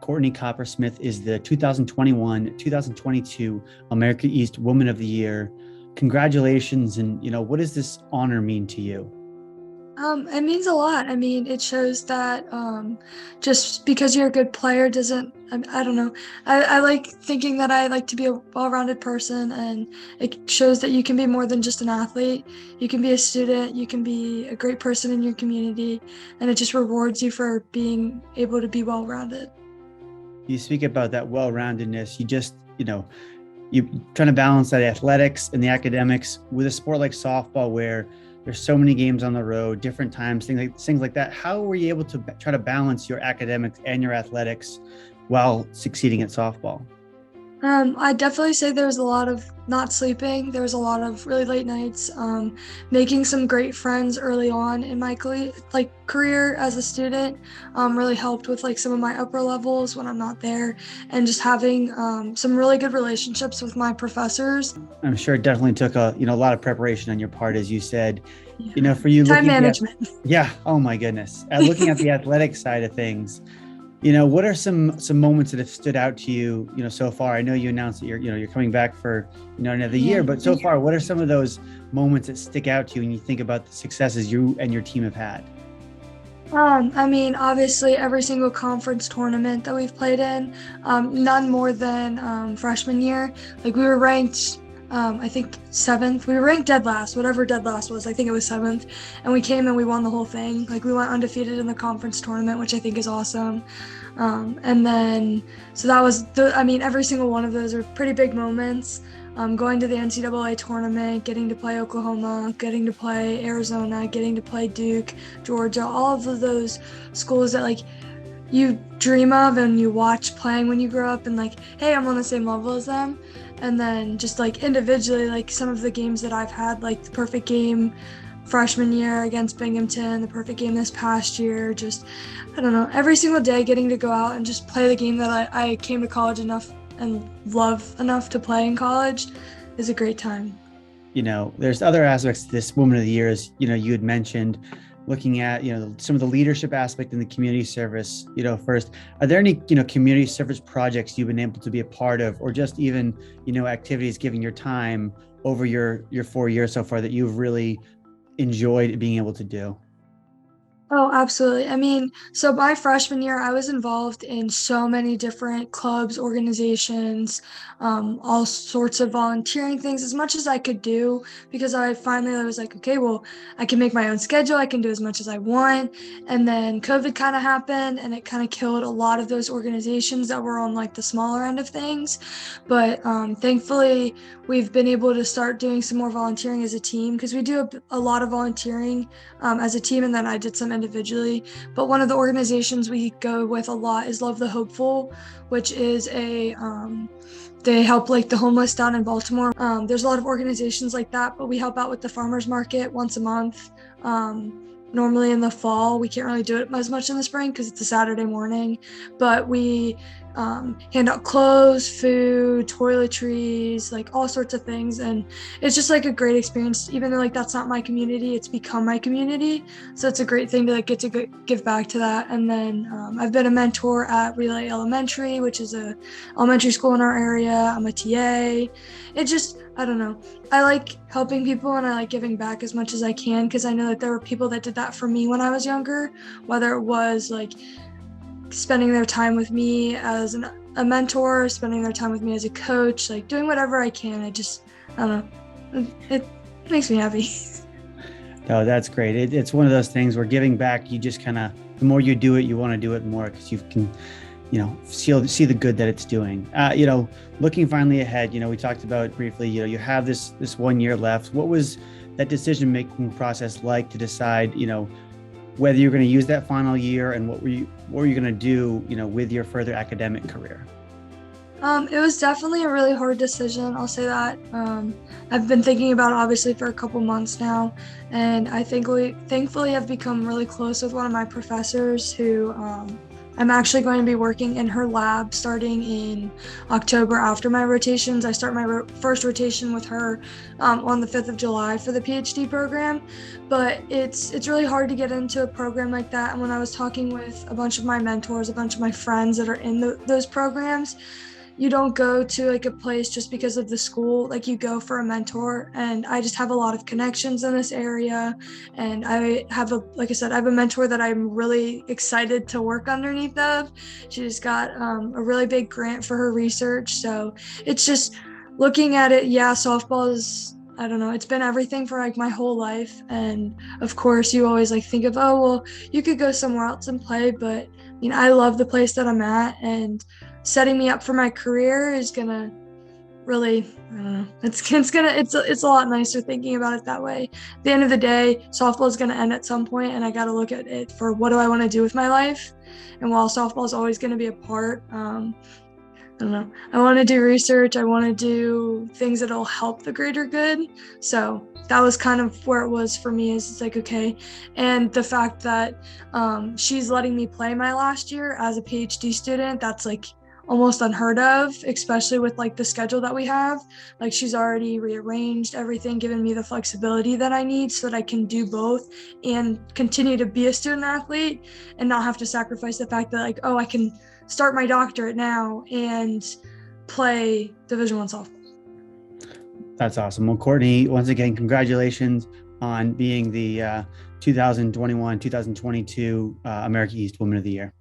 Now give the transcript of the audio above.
Courtney Coppersmith is the 2021-2022 America East Woman of the Year. Congratulations. And, what does this honor mean to you? It means a lot. I mean, it shows that just because you're a good player doesn't, I don't know. I like thinking that I like to be a well-rounded person, and it shows that you can be more than just an athlete. You can be a student, you can be a great person in your community, and it just rewards you for being able to be well-rounded. You speak about that well-roundedness. You trying to balance that athletics and the academics with a sport like softball where there's so many games on the road, different times, things like that. How were you able to try to balance your academics and your athletics while succeeding at softball? I'd definitely say there was a lot of not sleeping. There was a lot of really late nights. Making some great friends early on in my career as a student really helped with some of my upper levels when I'm not there, and just having some really good relationships with my professors. I'm sure it definitely took a lot of preparation on your part, as you said. Yeah. For you Time looking at management. yeah, oh my goodness, looking at the athletic side of things. What are some moments that have stood out to you, so far? I know you announced that you're coming back for, another Yeah. year, but so far, what are some of those moments that stick out to you when you think about the successes you and your team have had? I mean, obviously, every single conference tournament that we've played in, none more than freshman year. Like we were ranked, I think seventh. We were ranked dead last, whatever dead last was. I think it was seventh, and we came and we won the whole thing. Like we went undefeated in the conference tournament, which I think is awesome. And then, so that was I mean, every single one of those are pretty big moments. Going to the NCAA tournament, getting to play Oklahoma, getting to play Arizona, getting to play Duke, Georgia, all of those schools that you dream of and you watch playing when you grow up, and hey, I'm on the same level as them. And then just individually, some of the games that I've had, like the perfect game freshman year against Binghamton, the perfect game this past year, just, I don't know, every single day getting to go out and just play the game that I came to college enough and love enough to play in college is a great time. There's other aspects to this Woman of the Year, as you had mentioned, looking at some of the leadership aspect in the community service. First, are there any community service projects you've been able to be a part of, or just even activities given your time over your 4 years so far that you've really enjoyed being able to do? Oh, absolutely. I mean, so my freshman year, I was involved in so many different clubs, organizations, all sorts of volunteering things, as much as I could do, because I was like, okay, well, I can make my own schedule. I can do as much as I want. And then COVID kind of happened, and it kind of killed a lot of those organizations that were on the smaller end of things. But thankfully, we've been able to start doing some more volunteering as a team, because we do a lot of volunteering as a team, and then I did some individually. But one of the organizations we go with a lot is Love the Hopeful, which is they help the homeless down in Baltimore. There's a lot of organizations like that, but we help out with the farmers market once a month. Normally in the fall, we can't really do it as much in the spring because it's a Saturday morning, but we hand out clothes, food, toiletries, all sorts of things. And it's just a great experience, even though that's not my community, it's become my community. So it's a great thing to get to give back to that. And then I've been a mentor at Relay Elementary, which is a elementary school in our area. I'm a TA. It just, I don't know. I like helping people, and I like giving back as much as I can, because I know that there were people that did that for me when I was younger, whether it was spending their time with me as a mentor, spending their time with me as a coach, doing whatever I can. I don't know. It makes me happy. No, that's great. It's one of those things where giving back, you just kind of, the more you do it, you want to do it more, because you can, see the good that it's doing. Looking finally ahead, we talked about briefly, you have this 1 year left. What was that decision-making process like to decide, whether you're going to use that final year, and what were you going to do, with your further academic career? It was definitely a really hard decision. I'll say that. I've been thinking about it obviously for a couple months now, and I think we thankfully have become really close with one of my professors who I'm actually going to be working in her lab starting in October after my rotations. I start my first rotation with her on the 5th of July for the PhD program, but it's really hard to get into a program like that. And when I was talking with a bunch of my mentors, a bunch of my friends that are in those programs, you don't go to like a place just because of the school. Like, you go for a mentor, and I just have a lot of connections in this area, and I have a like I said, I have a mentor that I'm really excited to work underneath of. She just got a really big grant for her research, so it's just looking at it. Yeah, softball is, I don't know, it's been everything for like my whole life, and of course you always like think of, oh well, you could go somewhere else and play, but I love the place that I'm at, and setting me up for my career is gonna really, I don't know, it's a lot nicer thinking about it that way. At the end of the day, softball is gonna end at some point, and I got to look at it for what do I want to do with my life. And while softball is always going to be a part, I don't know, I want to do research, I want to do things that'll help the greater good. So that was kind of where it was for me, is it's like, okay. And the fact that she's letting me play my last year as a PhD student, that's like almost unheard of, especially with like the schedule that we have. Like, she's already rearranged everything, given me the flexibility that I need so that I can do both and continue to be a student athlete and not have to sacrifice the fact that, like, oh, I can start my doctorate now and play Division I softball. That's awesome. Well, Courtney, once again, congratulations on being the 2021-2022 America East Woman of the Year.